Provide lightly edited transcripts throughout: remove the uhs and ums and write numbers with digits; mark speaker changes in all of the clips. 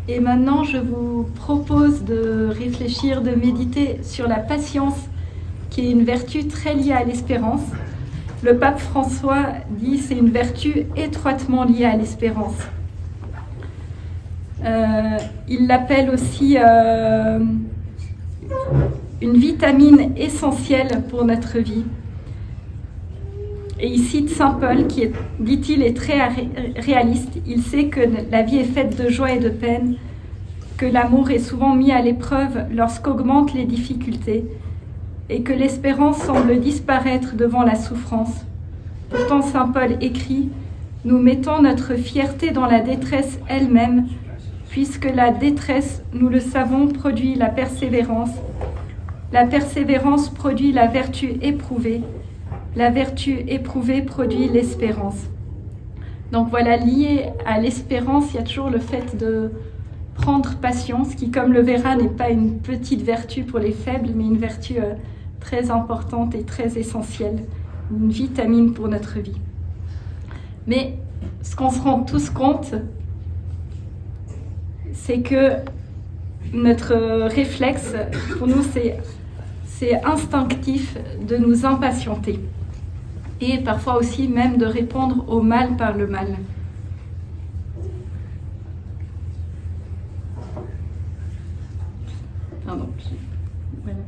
Speaker 1: Et maintenant, je vous propose de réfléchir, de méditer sur la patience, qui est une vertu très liée à l'espérance. Le pape François dit que c'est une vertu étroitement liée à l'espérance. Il l'appelle aussi une vitamine essentielle pour notre vie. Et il cite Saint Paul, qui, dit-il, est très réaliste. Il sait que la vie est faite de joie et de peine, que l'amour est souvent mis à l'épreuve lorsqu'augmentent les difficultés, et que l'espérance semble disparaître devant la souffrance. Pourtant, Saint Paul écrit « Nous mettons notre fierté dans la détresse elle-même, puisque la détresse, nous le savons, produit la persévérance. La persévérance produit la vertu éprouvée. La vertu éprouvée produit l'espérance. » Donc voilà, lié à l'espérance, il y a toujours le fait de prendre patience, qui, comme le verra, n'est pas une petite vertu pour les faibles, mais une vertu très importante et très essentielle, une vitamine pour notre vie. Mais ce qu'on se rend tous compte, c'est que notre réflexe, pour nous, c'est instinctif de nous impatienter. Et parfois aussi même de répondre au mal par le mal. Pardon. Voilà.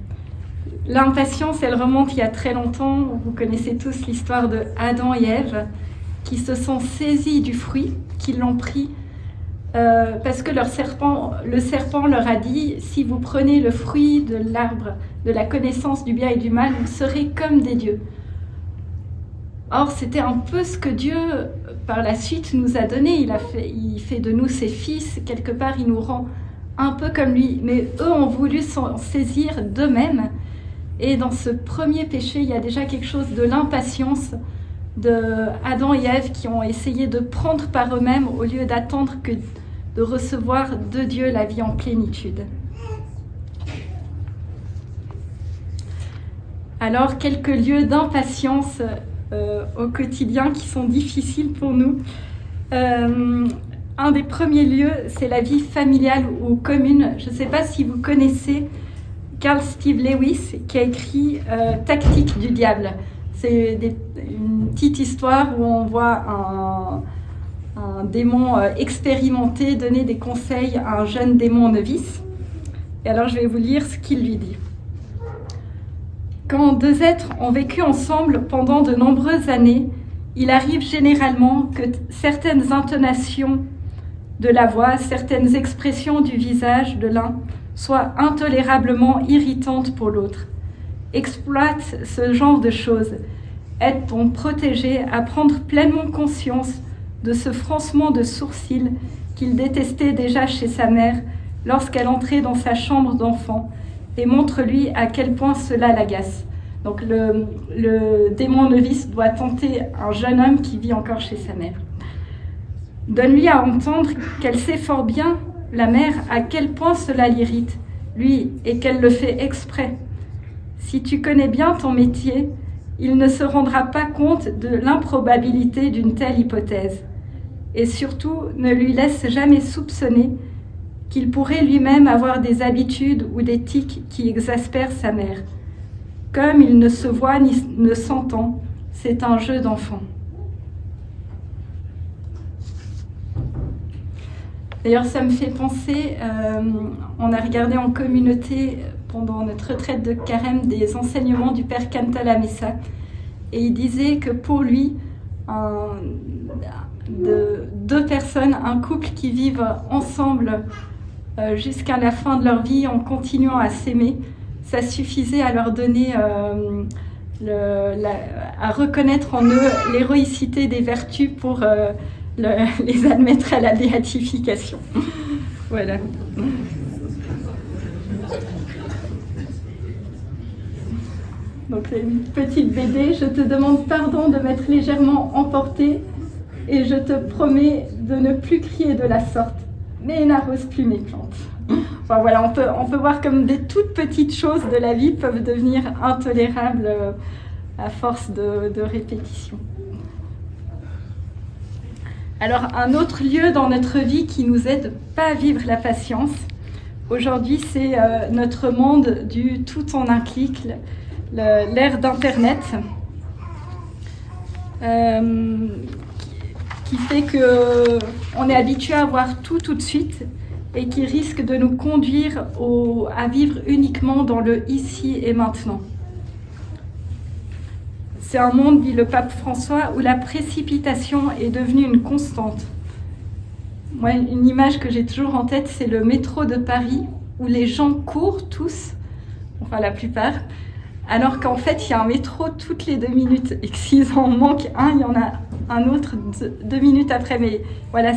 Speaker 1: L'impatience, elle remonte il y a très longtemps. Vous connaissez tous l'histoire de Adam et Ève qui se sont saisis du fruit, qui l'ont pris parce que le serpent leur a dit « Si vous prenez le fruit de l'arbre de la connaissance du bien et du mal, vous serez comme des dieux. » Or, c'était un peu ce que Dieu, par la suite, nous a donné. Il fait de nous ses fils. Quelque part, il nous rend un peu comme lui. Mais eux ont voulu s'en saisir d'eux-mêmes. Et dans ce premier péché, il y a déjà quelque chose de l'impatience de Adam et Ève qui ont essayé de prendre par eux-mêmes au lieu d'attendre de recevoir de Dieu la vie en plénitude. Alors, quelques lieux d'impatience au quotidien qui sont difficiles pour nous. Un des premiers lieux, c'est la vie familiale ou commune. Je ne sais pas si vous connaissez Carl Steve Lewis qui a écrit Tactique du diable. C'est une petite histoire où on voit un démon expérimenté donner des conseils à un jeune démon novice. Et alors je vais vous lire ce qu'il lui dit. Quand deux êtres ont vécu ensemble pendant de nombreuses années, il arrive généralement que certaines intonations de la voix, certaines expressions du visage de l'un soient intolérablement irritantes pour l'autre. Exploite ce genre de choses. Aide-t-on protégé à prendre pleinement conscience de ce froncement de sourcils qu'il détestait déjà chez sa mère lorsqu'elle entrait dans sa chambre d'enfant, et montre-lui à quel point cela l'agace. Donc le démon novice doit tenter un jeune homme qui vit encore chez sa mère. Donne-lui à entendre qu'elle sait fort bien, la mère, à quel point cela l'irrite, lui, et qu'elle le fait exprès. Si tu connais bien ton métier, il ne se rendra pas compte de l'improbabilité d'une telle hypothèse. Et surtout, ne lui laisse jamais soupçonner qu'il pourrait lui-même avoir des habitudes ou des tics qui exaspèrent sa mère. Comme il ne se voit ni ne s'entend, c'est un jeu d'enfant. D'ailleurs, ça me fait penser, on a regardé en communauté pendant notre retraite de carême des enseignements du père Cantalamessa, et il disait que pour lui, deux personnes, un couple qui vivent ensemble jusqu'à la fin de leur vie en continuant à s'aimer, ça suffisait à leur donner, à reconnaître en eux l'héroïcité des vertus pour les admettre à la béatification. Voilà. Donc une petite BD, je te demande pardon de m'être légèrement emportée et je te promets de ne plus crier de la sorte, mais n'arrose plus mes plantes. Enfin voilà, on peut voir comme des toutes petites choses de la vie peuvent devenir intolérables à force de répétition. Alors, un autre lieu dans notre vie qui nous aide pas à vivre la patience, aujourd'hui, c'est notre monde du tout en un clic, l'ère d'Internet, qui fait qu'on est habitué à voir tout de suite et qui risque de nous conduire à vivre uniquement dans le ici et maintenant. C'est un monde, dit le pape François, où la précipitation est devenue une constante. Moi, une image que j'ai toujours en tête, c'est le métro de Paris, où les gens courent tous, enfin la plupart, alors qu'en fait, il y a un métro toutes les 2 minutes, et que s'ils en manquent un, il y en a un autre 2 minutes après. Mais voilà,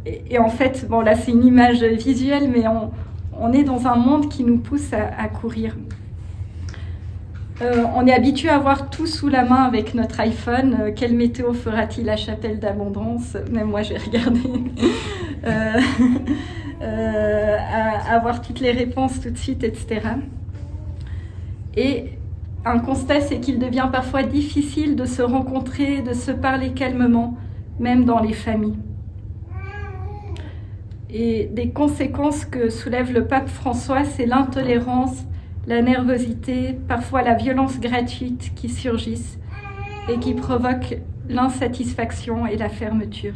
Speaker 1: et en fait, bon là, c'est une image visuelle, mais on est dans un monde qui nous pousse à courir. On est habitué à avoir tout sous la main avec notre iPhone. Quelle météo fera-t-il à Chapelle d'Abondance? Même moi, j'ai regardé. À avoir toutes les réponses tout de suite, etc. Et un constat, c'est qu'il devient parfois difficile de se rencontrer, de se parler calmement, même dans les familles. Et des conséquences que soulève le pape François, c'est l'intolérance, la nervosité, parfois la violence gratuite qui surgissent et qui provoquent l'insatisfaction et la fermeture.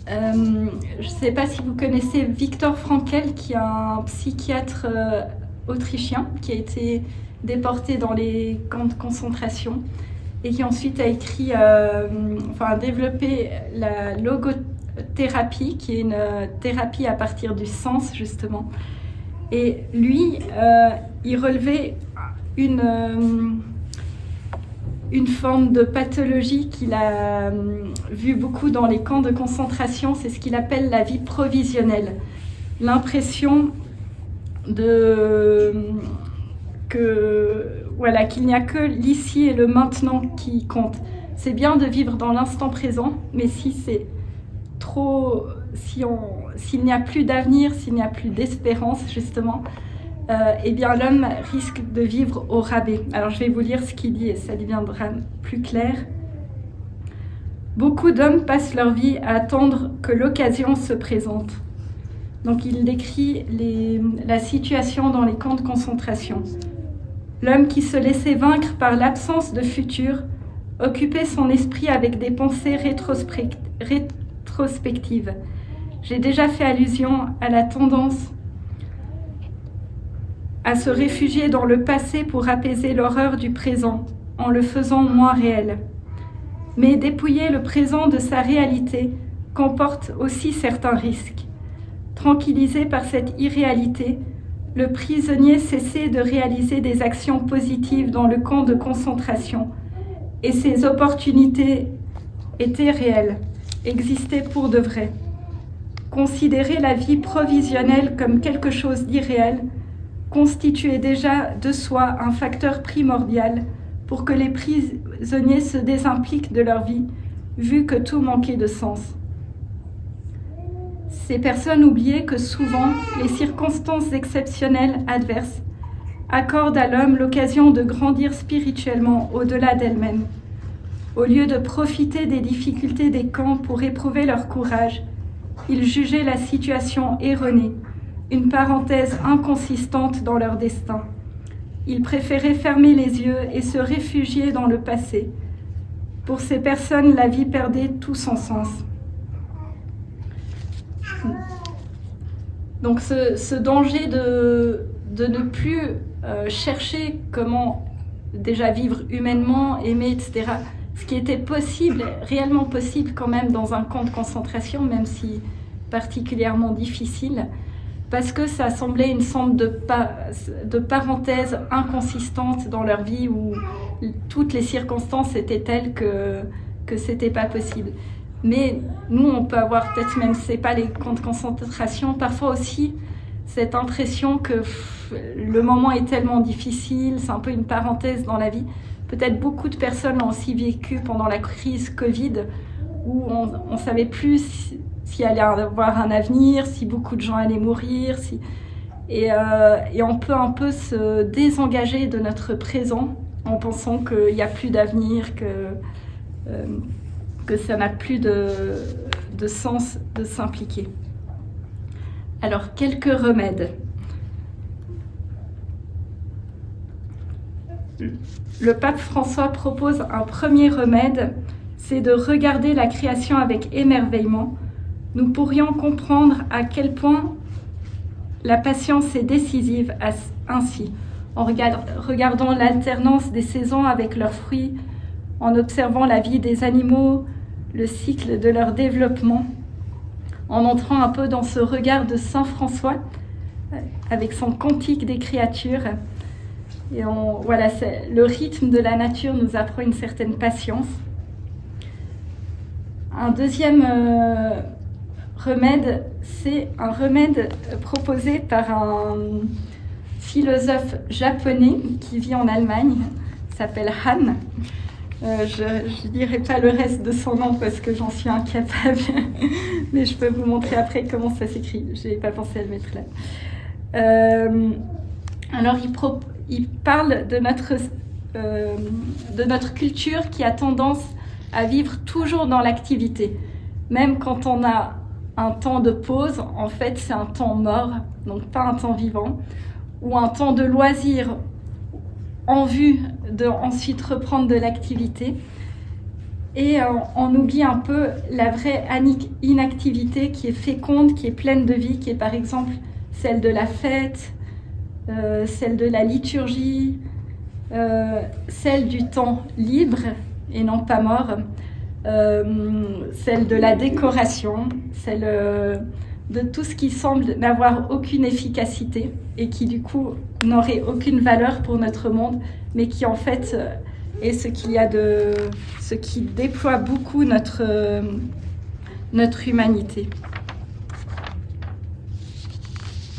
Speaker 1: Je ne sais pas si vous connaissez Viktor Frankl, qui est un psychiatre autrichien qui a été déporté dans les camps de concentration et qui ensuite a écrit, a développé la logothérapie, qui est une thérapie à partir du sens, justement. Et lui, il relevait une forme de pathologie qu'il a vue beaucoup dans les camps de concentration, c'est ce qu'il appelle la vie provisionnelle. L'impression qu'il n'y a que l'ici et le maintenant qui compte. C'est bien de vivre dans l'instant présent, mais si c'est trop, s'il n'y a plus d'avenir, s'il n'y a plus d'espérance, justement, eh bien l'homme risque de vivre au rabais. Alors je vais vous lire ce qu'il dit et ça deviendra plus clair. Beaucoup d'hommes passent leur vie à attendre que l'occasion se présente. Donc il décrit la situation dans les camps de concentration. L'homme qui se laissait vaincre par l'absence de futur occupait son esprit avec des pensées rétrospectives. J'ai déjà fait allusion à la tendance à se réfugier dans le passé pour apaiser l'horreur du présent, en le faisant moins réel. Mais dépouiller le présent de sa réalité comporte aussi certains risques. Tranquillisé par cette irréalité, le prisonnier cessait de réaliser des actions positives dans le camp de concentration, et ses opportunités étaient réelles, existaient pour de vrai. Considérer la vie provisionnelle comme quelque chose d'irréel constituait déjà de soi un facteur primordial pour que les prisonniers se désimpliquent de leur vie, vu que tout manquait de sens. Ces personnes oubliaient que souvent, les circonstances exceptionnelles adverses accordent à l'homme l'occasion de grandir spirituellement au-delà d'elle-même. Au lieu de profiter des difficultés des camps pour éprouver leur courage, ils jugeaient la situation erronée, une parenthèse inconsistante dans leur destin. Ils préféraient fermer les yeux et se réfugier dans le passé. Pour ces personnes, la vie perdait tout son sens. Donc ce danger de ne plus chercher comment déjà vivre humainement, aimer, etc., ce qui était possible, réellement possible quand même dans un camp de concentration, même si particulièrement difficile, parce que ça semblait une sorte de parenthèse inconsistante dans leur vie où toutes les circonstances étaient telles que c'était pas possible. Mais nous, on peut avoir peut-être, même si c'est pas les camps de concentration, parfois aussi cette impression que le moment est tellement difficile, c'est un peu une parenthèse dans la vie. Peut-être beaucoup de personnes l'ont aussi vécu pendant la crise Covid, où on ne savait plus s'il allait y avoir un avenir, si beaucoup de gens allaient mourir. Et on peut un peu se désengager de notre présent en pensant qu'il n'y a plus d'avenir, que ça n'a plus de sens de s'impliquer. Alors, quelques remèdes. Le pape François propose un premier remède, c'est de regarder la création avec émerveillement. Nous pourrions comprendre à quel point la patience est décisive ainsi, en regardant l'alternance des saisons avec leurs fruits, en observant la vie des animaux, le cycle de leur développement, en entrant un peu dans ce regard de Saint François, avec son cantique des créatures. Et voilà, le rythme de la nature nous apprend une certaine patience. Un deuxième remède, c'est un remède proposé par un philosophe japonais qui vit en Allemagne, s'appelle Han. Je ne dirai pas le reste de son nom parce que j'en suis incapable, mais je peux vous montrer après comment ça s'écrit. Je n'ai pas pensé à le mettre là. Alors, il parle de notre culture qui a tendance à vivre toujours dans l'activité. Même quand on a un temps de pause, en fait, c'est un temps mort, donc pas un temps vivant, ou un temps de loisir en vue de ensuite reprendre de l'activité. Et on oublie un peu la vraie inactivité qui est féconde, qui est pleine de vie, qui est par exemple celle de la fête, celle de la liturgie, celle du temps libre et non pas mort, celle de la décoration, celle de tout ce qui semble n'avoir aucune efficacité et qui du coup n'aurait aucune valeur pour notre monde, mais qui en fait est ce qui déploie beaucoup notre humanité.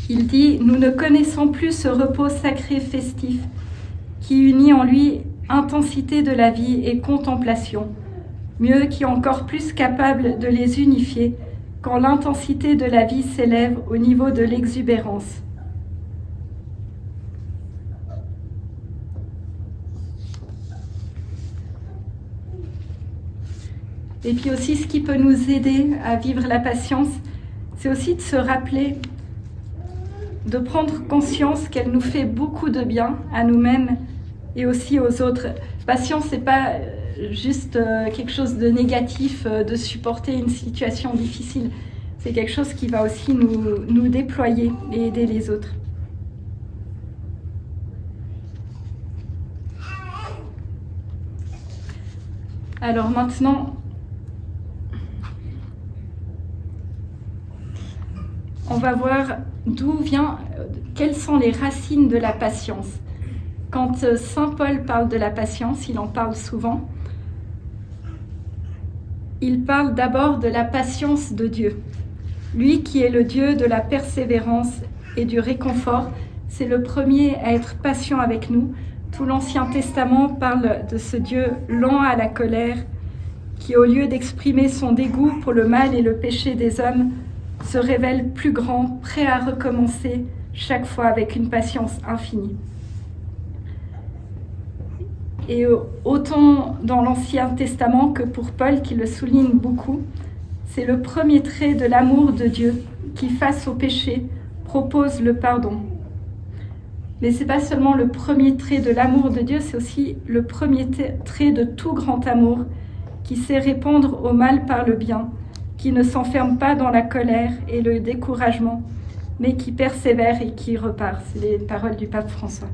Speaker 1: Il dit « Nous ne connaissons plus ce repos sacré festif qui unit en lui intensité de la vie et contemplation, mieux qui est encore plus capable de les unifier quand l'intensité de la vie s'élève au niveau de l'exubérance. » Et puis aussi, ce qui peut nous aider à vivre la patience, c'est aussi de se rappeler, de prendre conscience qu'elle nous fait beaucoup de bien à nous-mêmes et aussi aux autres. Patience, c'est pas juste quelque chose de négatif, de supporter une situation difficile. C'est quelque chose qui va aussi nous déployer et aider les autres. Alors maintenant, on va voir quelles sont les racines de la patience. Quand Saint Paul parle de la patience, il en parle souvent. Il parle d'abord de la patience de Dieu. Lui qui est le Dieu de la persévérance et du réconfort, c'est le premier à être patient avec nous. Tout l'Ancien Testament parle de ce Dieu lent à la colère, qui au lieu d'exprimer son dégoût pour le mal et le péché des hommes, se révèle plus grand, prêt à recommencer chaque fois avec une patience infinie. Et autant dans l'Ancien Testament que pour Paul, qui le souligne beaucoup, c'est le premier trait de l'amour de Dieu qui, face au péché, propose le pardon. Mais ce n'est pas seulement le premier trait de l'amour de Dieu, c'est aussi le premier trait de tout grand amour qui sait répondre au mal par le bien, qui ne s'enferme pas dans la colère et le découragement, mais qui persévère et qui repart. C'est les paroles du pape François.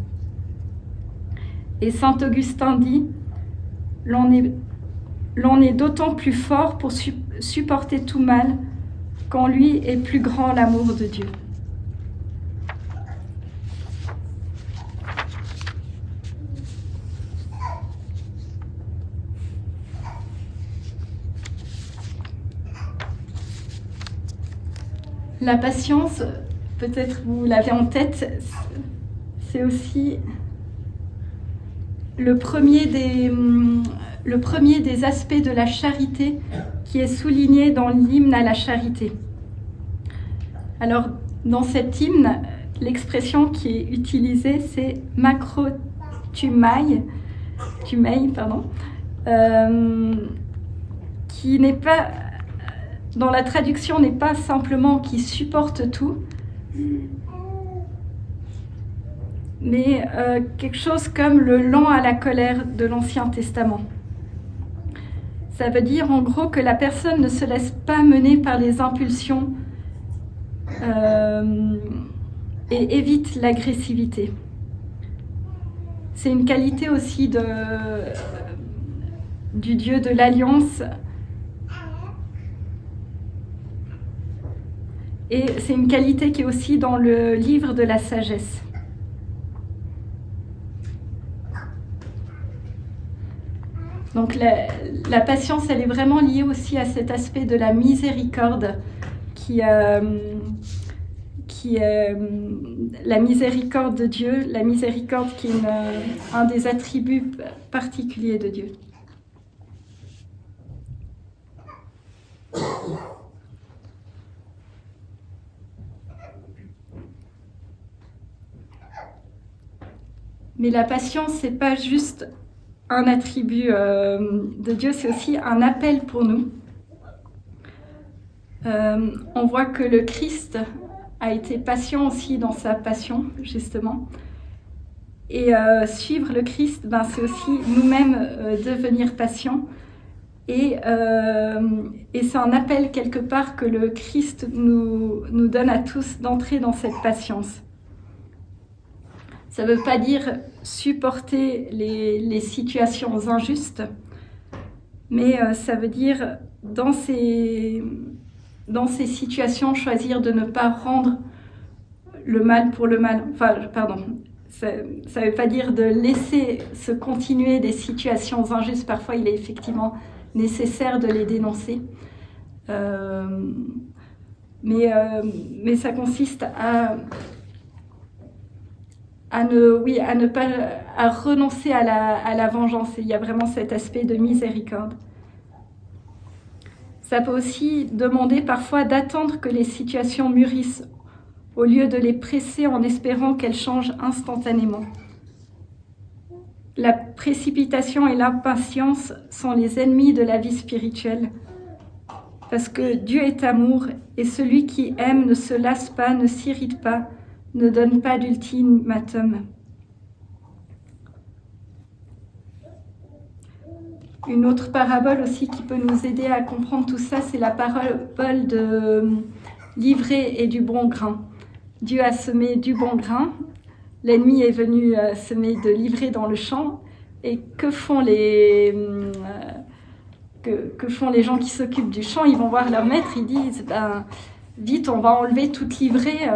Speaker 1: Et saint Augustin dit « L'on est d'autant plus fort pour supporter tout mal qu'en lui est plus grand l'amour de Dieu. » La patience, peut-être vous l'avez en tête, c'est aussi le premier des aspects de la charité qui est souligné dans l'hymne à la charité. Alors, dans cet hymne, l'expression qui est utilisée, c'est « macrotumai », qui n'est pas, dans la traduction, n'est pas simplement qui supporte tout, mais quelque chose comme le lent à la colère de l'Ancien Testament. Ça veut dire en gros que la personne ne se laisse pas mener par les impulsions et évite l'agressivité. C'est une qualité aussi du Dieu de l'Alliance. Et c'est une qualité qui est aussi dans le livre de la sagesse. Donc la patience, elle est vraiment liée aussi à cet aspect de la miséricorde qui est la miséricorde de Dieu, la miséricorde qui est un des attributs particuliers de Dieu. Mais la patience, c'est pas juste un attribut de Dieu, c'est aussi un appel pour nous. On voit que le Christ a été patient aussi dans sa passion, justement. Et suivre le Christ, c'est aussi nous-mêmes devenir patients. Et c'est un appel quelque part que le Christ nous donne à tous d'entrer dans cette patience. Ça ne veut pas dire supporter les situations injustes, mais ça veut dire dans ces situations choisir de ne pas rendre le mal pour le mal. Ça ne veut pas dire de laisser se continuer des situations injustes. Parfois, il est effectivement nécessaire de les dénoncer. Mais ça consiste à renoncer à la vengeance. Il y a vraiment cet aspect de miséricorde. Ça peut aussi demander parfois d'attendre que les situations mûrissent au lieu de les presser en espérant qu'elles changent instantanément. La précipitation et l'impatience sont les ennemis de la vie spirituelle. Parce que Dieu est amour et celui qui aime ne se lasse pas, ne s'irrite pas, ne donne pas d'ultimatum. Une autre parabole aussi qui peut nous aider à comprendre tout ça, c'est la parabole de l'ivraie et du bon grain. Dieu a semé du bon grain, l'ennemi est venu semer de l'ivraie dans le champ, et que font les gens qui s'occupent du champ? Ils vont voir leur maître, ils disent vite, on va enlever toute l'ivraie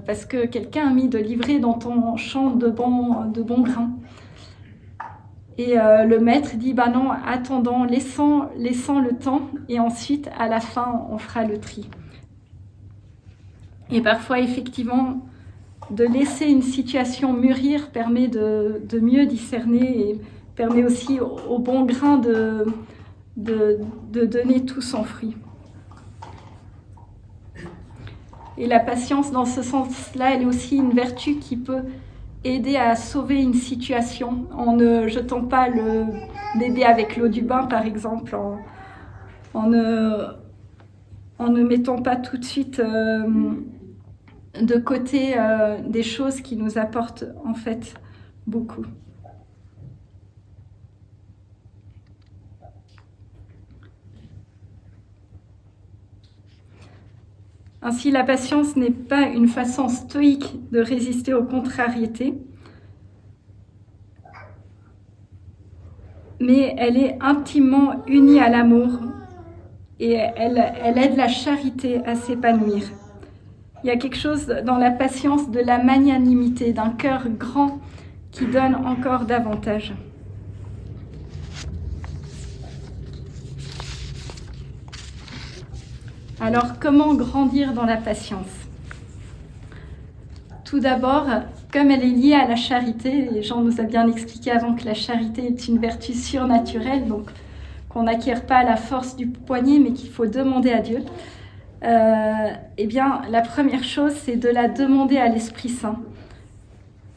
Speaker 1: parce que quelqu'un a mis de l'ivraie dans ton champ de bon grain. Et le maître dit non, attendons, laissons le temps et ensuite à la fin on fera le tri. Et parfois effectivement de laisser une situation mûrir permet de mieux discerner et permet aussi au bon grain de donner tout son fruit. Et la patience, dans ce sens-là, elle est aussi une vertu qui peut aider à sauver une situation en ne jetant pas le bébé avec l'eau du bain, par exemple, en ne mettant pas tout de suite de côté des choses qui nous apportent en fait beaucoup. Ainsi, la patience n'est pas une façon stoïque de résister aux contrariétés, mais elle est intimement unie à l'amour et elle aide la charité à s'épanouir. Il y a quelque chose dans la patience de la magnanimité, d'un cœur grand qui donne encore davantage. Alors, comment grandir dans la patience? Tout d'abord, comme elle est liée à la charité, et Jean nous a bien expliqué avant que la charité est une vertu surnaturelle, donc qu'on n'acquiert pas à la force du poignet, mais qu'il faut demander à Dieu. Eh bien, la première chose, c'est de la demander à l'Esprit Saint.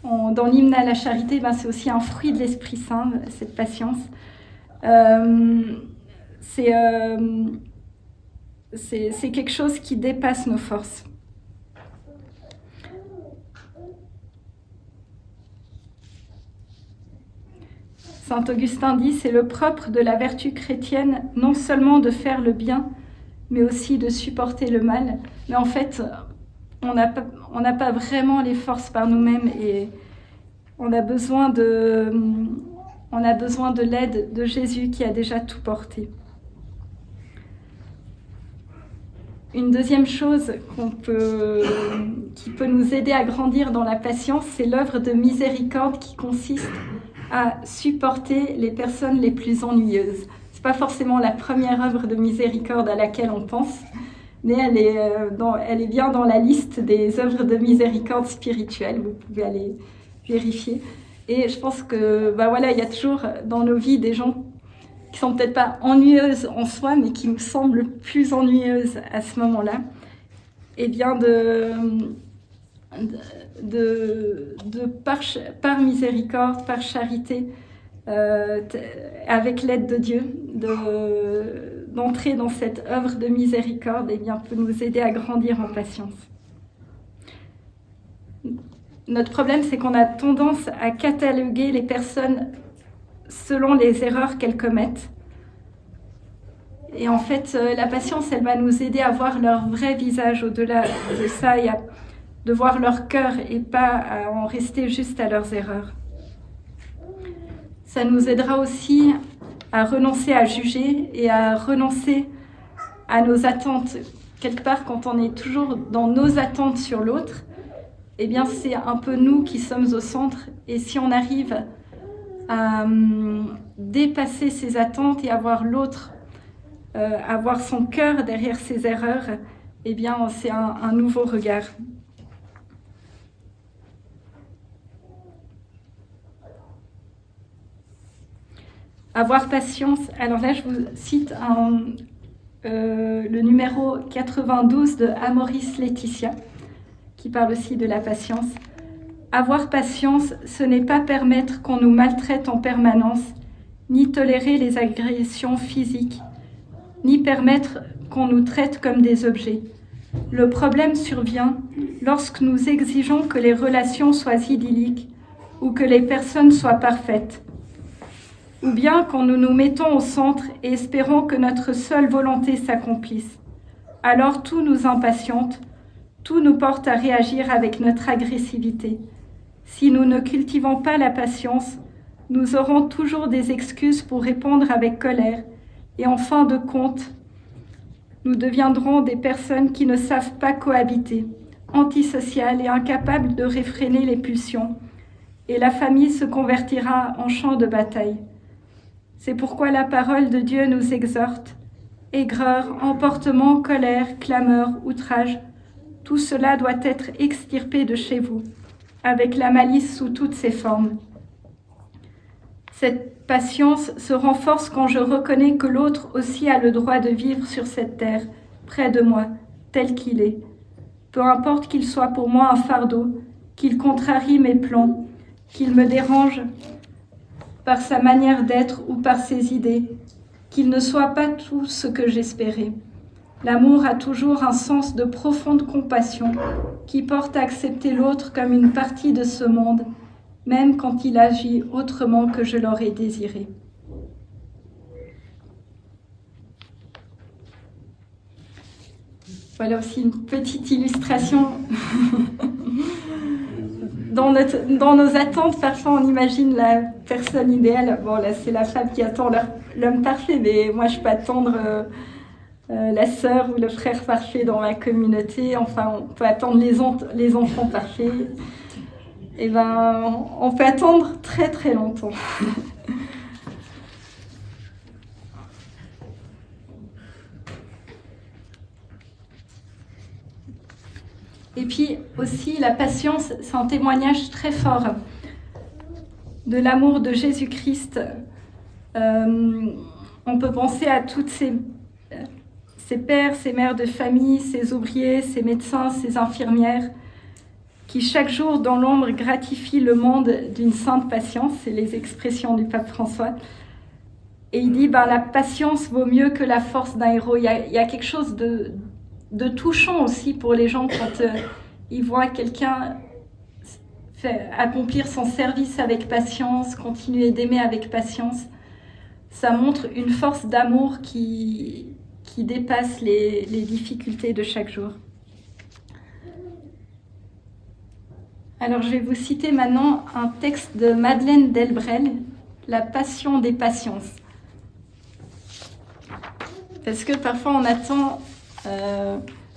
Speaker 1: Dans l'hymne à la charité, c'est aussi un fruit de l'Esprit Saint, cette patience. c'est quelque chose qui dépasse nos forces. Saint Augustin dit, c'est le propre de la vertu chrétienne, non seulement de faire le bien, mais aussi de supporter le mal. Mais en fait, on n'a pas vraiment les forces par nous-mêmes et on a besoin de l'aide de Jésus qui a déjà tout porté. Une deuxième chose qui peut nous aider à grandir dans la patience, c'est l'œuvre de miséricorde qui consiste à supporter les personnes les plus ennuyeuses. Ce n'est pas forcément la première œuvre de miséricorde à laquelle on pense, mais elle est bien dans la liste des œuvres de miséricorde spirituelle. Vous pouvez aller vérifier. Et je pense que, il y a toujours dans nos vies des gens qui sont peut-être pas ennuyeuses en soi, mais qui nous semblent plus ennuyeuses à ce moment-là. Et bien par miséricorde, par charité, avec l'aide de Dieu, d'entrer dans cette œuvre de miséricorde, et bien peut nous aider à grandir en patience. Notre problème, c'est qu'on a tendance à cataloguer les personnes selon les erreurs qu'elles commettent. Et en fait, la patience, elle va nous aider à voir leur vrai visage au-delà de ça et de voir leur cœur et pas à en rester juste à leurs erreurs. Ça nous aidera aussi à renoncer à juger et à renoncer à nos attentes. Quelque part, quand on est toujours dans nos attentes sur l'autre, eh bien, c'est un peu nous qui sommes au centre. Et si on arrive à dépasser ses attentes et à voir l'autre, à voir son cœur derrière ses erreurs, eh bien, c'est un nouveau regard. Avoir patience. Alors là, je vous cite le numéro 92 de Amoris Laetitia, qui parle aussi de la patience. Avoir patience, ce n'est pas permettre qu'on nous maltraite en permanence, ni tolérer les agressions physiques, ni permettre qu'on nous traite comme des objets. Le problème survient lorsque nous exigeons que les relations soient idylliques ou que les personnes soient parfaites, ou bien quand nous nous mettons au centre et espérons que notre seule volonté s'accomplisse. Alors tout nous impatiente, tout nous porte à réagir avec notre agressivité. Si nous ne cultivons pas la patience, nous aurons toujours des excuses pour répondre avec colère, et en fin de compte, nous deviendrons des personnes qui ne savent pas cohabiter, antisociales et incapables de réfréner les pulsions, et la famille se convertira en champ de bataille. C'est pourquoi la parole de Dieu nous exhorte. Aigreur, emportement, colère, clameur, outrage, tout cela doit être extirpé de chez vous, avec la malice sous toutes ses formes. Cette patience se renforce quand je reconnais que l'autre aussi a le droit de vivre sur cette terre, près de moi, tel qu'il est. Peu importe qu'il soit pour moi un fardeau, qu'il contrarie mes plans, qu'il me dérange par sa manière d'être ou par ses idées, qu'il ne soit pas tout ce que j'espérais. L'amour a toujours un sens de profonde compassion qui porte à accepter l'autre comme une partie de ce monde, même quand il agit autrement que je l'aurais désiré. Voilà aussi une petite illustration. Dans nos attentes, parfois on imagine la personne idéale. Bon, là c'est la femme qui attend l'homme parfait, mais moi je peux attendre la sœur ou le frère parfait dans ma communauté. Enfin, on peut attendre les enfants parfaits. Et on peut attendre très très longtemps. Et puis aussi, la patience, c'est un témoignage très fort de l'amour de Jésus-Christ. On peut penser à toutes ces pères, ces mères de famille, ces ouvriers, ces médecins, ces infirmières, qui chaque jour dans l'ombre gratifient le monde d'une sainte patience, c'est les expressions du pape François. Et il dit, la patience vaut mieux que la force d'un héros. Il y a quelque chose de touchant aussi pour les gens quand ils voient quelqu'un accomplir son service avec patience, continuer d'aimer avec patience. Ça montre une force d'amour qui dépasse les difficultés de chaque jour. Alors je vais vous citer maintenant un texte de Madeleine Delbrel, La passion des patiences. Parce que parfois on attend,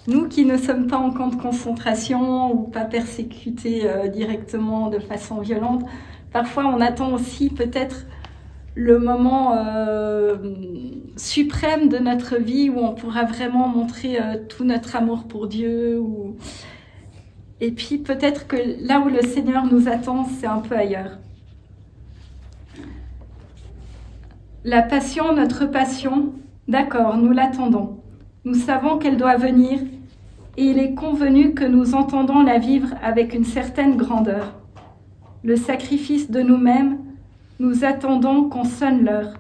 Speaker 1: nous qui ne sommes pas en camp de concentration ou pas persécutés directement de façon violente, parfois on attend aussi peut-être le moment suprême de notre vie où on pourra vraiment montrer tout notre amour pour Dieu. Et puis peut-être que là où le Seigneur nous attend, c'est un peu ailleurs. La passion, notre passion, d'accord, nous l'attendons. Nous savons qu'elle doit venir et il est convenu que nous entendons la vivre avec une certaine grandeur. Le sacrifice de nous-mêmes, nous attendons qu'on sonne l'heure.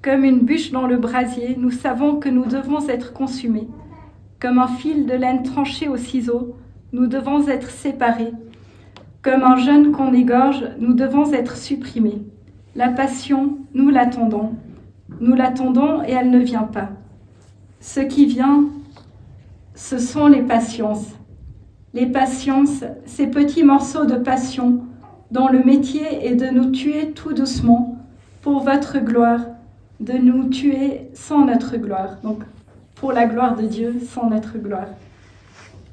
Speaker 1: Comme une bûche dans le brasier, nous savons que nous devons être consumés. Comme un fil de laine tranché au ciseau, nous devons être séparés. Comme un jeûne qu'on égorge, nous devons être supprimés. La passion, nous l'attendons. Nous l'attendons et elle ne vient pas. Ce qui vient, ce sont les patiences. Les patiences, ces petits morceaux de passion dont le métier est de nous tuer tout doucement pour votre gloire, de nous tuer sans notre gloire. Donc, pour la gloire de Dieu, sans notre gloire.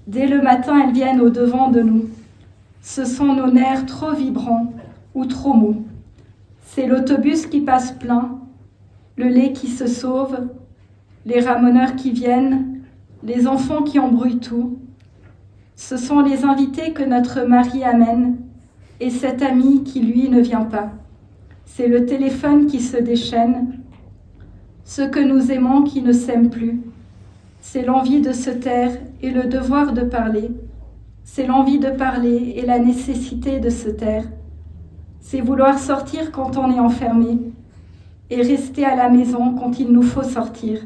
Speaker 1: Dès le matin, elles viennent au-devant de nous. Ce sont nos nerfs trop vibrants ou trop mous. C'est l'autobus qui passe plein, le lait qui se sauve, les ramoneurs qui viennent, les enfants qui embrouillent tout. Ce sont les invités que notre mari amène et cet ami qui, lui, ne vient pas. C'est le téléphone qui se déchaîne, ceux que nous aimons qui ne s'aiment plus. C'est l'envie de se taire et le devoir de parler. C'est l'envie de parler et la nécessité de se taire. C'est vouloir sortir quand on est enfermé et rester à la maison quand il nous faut sortir.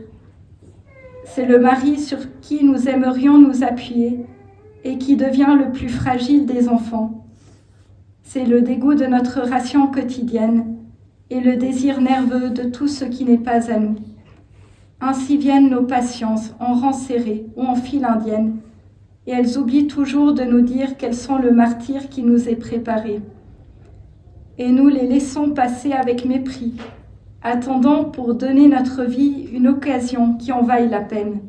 Speaker 1: C'est le mari sur qui nous aimerions nous appuyer et qui devient le plus fragile des enfants. C'est le dégoût de notre ration quotidienne et le désir nerveux de tout ce qui n'est pas à nous. Ainsi viennent nos patiences en rang serré ou en file indienne, et elles oublient toujours de nous dire qu'elles sont le martyre qui nous est préparé. Et nous les laissons passer avec mépris, attendant pour donner notre vie une occasion qui en vaille la peine.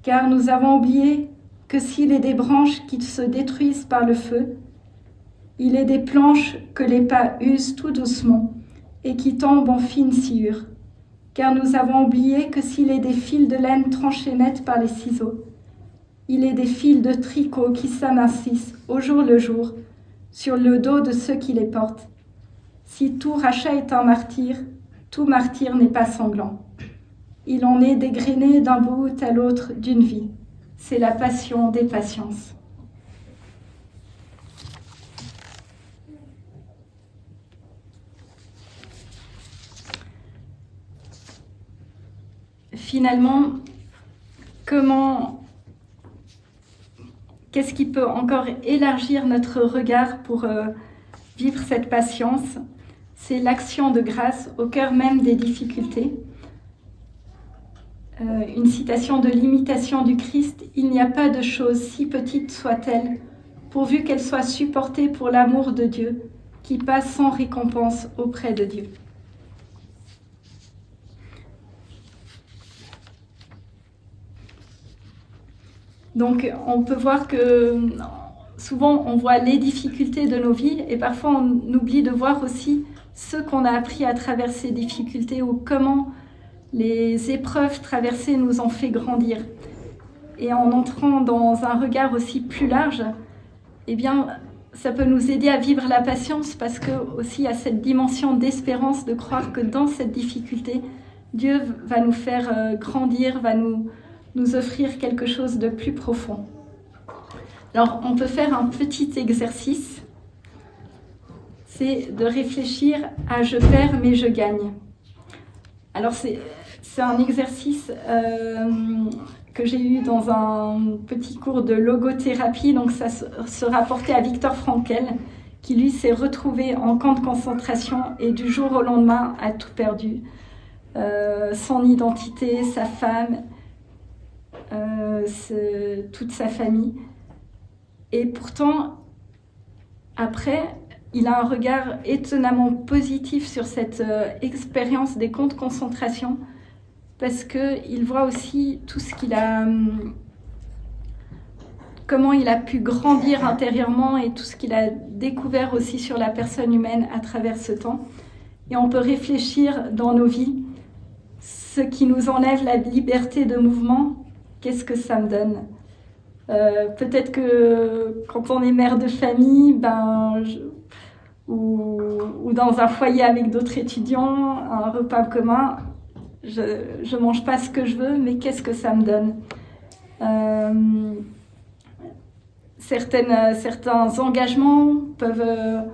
Speaker 1: Car nous avons oublié que s'il est des branches qui se détruisent par le feu, il est des planches que les pas usent tout doucement et qui tombent en fine sciure. Car nous avons oublié que s'il est des fils de laine tranchés net par les ciseaux, il est des fils de tricot qui s'amincissent au jour le jour sur le dos de ceux qui les portent. Si tout rachat est un martyr, tout martyr n'est pas sanglant. Il en est dégrainé d'un bout à l'autre d'une vie. C'est la passion des patiences. Finalement, qu'est-ce qui peut encore élargir notre regard pour vivre cette patience? C'est l'action de grâce au cœur même des difficultés. Une citation de l'imitation du Christ, « Il n'y a pas de chose, si petite soit-elle, pourvu qu'elle soit supportée pour l'amour de Dieu, qui passe sans récompense auprès de Dieu. » Donc on peut voir que souvent on voit les difficultés de nos vies et parfois on oublie de voir aussi ce qu'on a appris à travers ces difficultés ou comment les épreuves traversées nous ont fait grandir. Et en entrant dans un regard aussi plus large, eh bien, ça peut nous aider à vivre la patience parce que aussi il y a cette dimension d'espérance de croire que dans cette difficulté, Dieu va nous faire grandir, va nous offrir quelque chose de plus profond. Alors, on peut faire un petit exercice, c'est de réfléchir à « je perds mais je gagne ». Alors c'est un exercice que j'ai eu dans un petit cours de logothérapie, donc ça se rapportait à Viktor Frankl, qui lui s'est retrouvé en camp de concentration et du jour au lendemain a tout perdu. Son identité, sa femme, toute sa famille. Et pourtant, après, il a un regard étonnamment positif sur cette expérience des camps de concentration, parce qu'il voit aussi tout ce qu'il a, comment il a pu grandir intérieurement et tout ce qu'il a découvert aussi sur la personne humaine à travers ce temps. Et on peut réfléchir dans nos vies, ce qui nous enlève la liberté de mouvement, qu'est-ce que ça me donne ? Peut-être que quand on est mère de famille, ou dans un foyer avec d'autres étudiants, un repas commun, je mange pas ce que je veux, mais qu'est-ce que ça me donne ? Certains engagements peuvent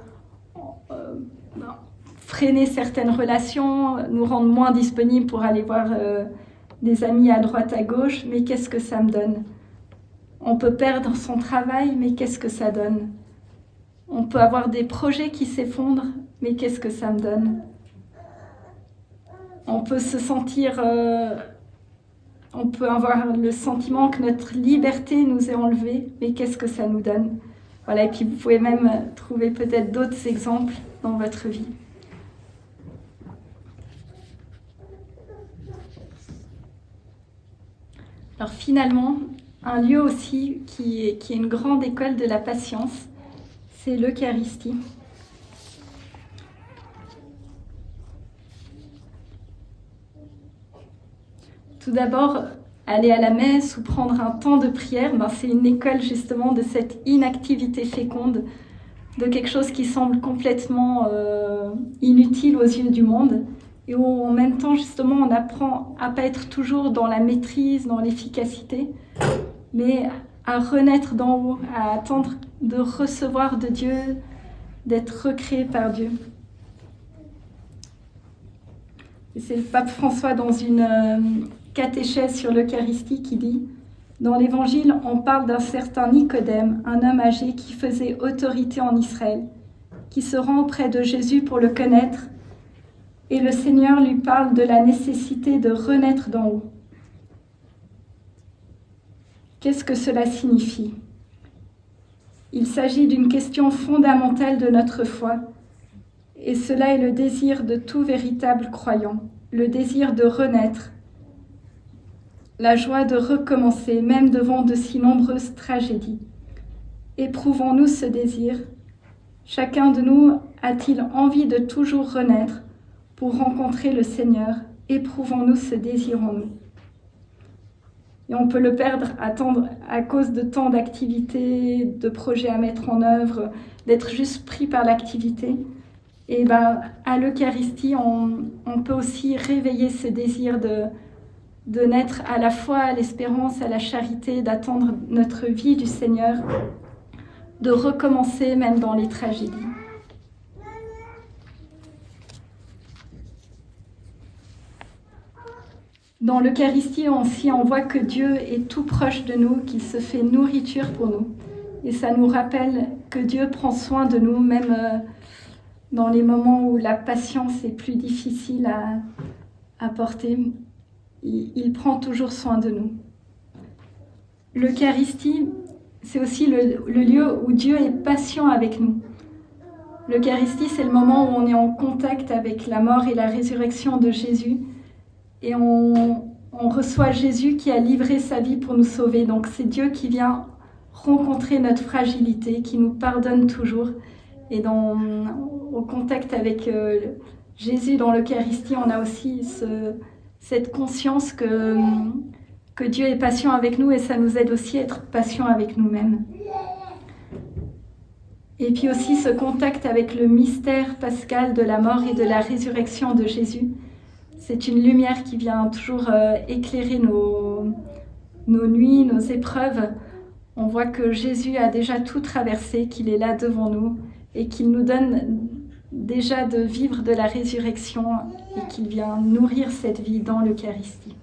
Speaker 1: freiner certaines relations, nous rendre moins disponibles pour aller voir des amis à droite, à gauche, mais qu'est-ce que ça me donne ? On peut perdre son travail, mais qu'est-ce que ça donne ? On peut avoir des projets qui s'effondrent, mais qu'est-ce que ça me donne ? On peut se sentir... on peut avoir le sentiment que notre liberté nous est enlevée, mais qu'est-ce que ça nous donne ? Voilà, et puis vous pouvez même trouver peut-être d'autres exemples dans votre vie. Alors finalement, un lieu aussi qui est une grande école de la patience, c'est l'Eucharistie. Tout d'abord, aller à la messe ou prendre un temps de prière, c'est une école justement de cette inactivité féconde, de quelque chose qui semble complètement inutile aux yeux du monde, et où en même temps justement on apprend à pas être toujours dans la maîtrise, dans l'efficacité, mais à renaître d'en haut, à attendre de recevoir de Dieu, d'être recréé par Dieu. Et c'est le pape François dans une catéchèse sur l'Eucharistie qui dit « Dans l'Évangile, on parle d'un certain Nicodème, un homme âgé qui faisait autorité en Israël, qui se rend auprès de Jésus pour le connaître, et le Seigneur lui parle de la nécessité de renaître d'en haut. Qu'est-ce que cela signifie ? Il s'agit d'une question fondamentale de notre foi, et cela est le désir de tout véritable croyant, le désir de renaître, la joie de recommencer, même devant de si nombreuses tragédies. Éprouvons-nous ce désir ? Chacun de nous a-t-il envie de toujours renaître pour rencontrer le Seigneur ? Éprouvons-nous ce désir en nous ? Et on peut le perdre à cause de tant d'activités, de projets à mettre en œuvre, d'être juste pris par l'activité. Et à l'Eucharistie, on peut aussi réveiller ce désir de naître à la foi, à l'espérance, à la charité, d'attendre notre vie du Seigneur, de recommencer même dans les tragédies. Dans l'Eucharistie aussi, on voit que Dieu est tout proche de nous, qu'il se fait nourriture pour nous. Et ça nous rappelle que Dieu prend soin de nous, même dans les moments où la patience est plus difficile à porter. Il prend toujours soin de nous. L'Eucharistie, c'est aussi le lieu où Dieu est patient avec nous. L'Eucharistie, c'est le moment où on est en contact avec la mort et la résurrection de Jésus. Et on reçoit Jésus qui a livré sa vie pour nous sauver. Donc c'est Dieu qui vient rencontrer notre fragilité, qui nous pardonne toujours. Et au contact avec Jésus dans l'Eucharistie, on a aussi cette conscience que Dieu est patient avec nous, et ça nous aide aussi à être patient avec nous-mêmes. Et puis aussi ce contact avec le mystère pascal de la mort et de la résurrection de Jésus. C'est une lumière qui vient toujours éclairer nos nuits, nos épreuves. On voit que Jésus a déjà tout traversé, qu'il est là devant nous et qu'il nous donne déjà de vivre de la résurrection et qu'il vient nourrir cette vie dans l'Eucharistie.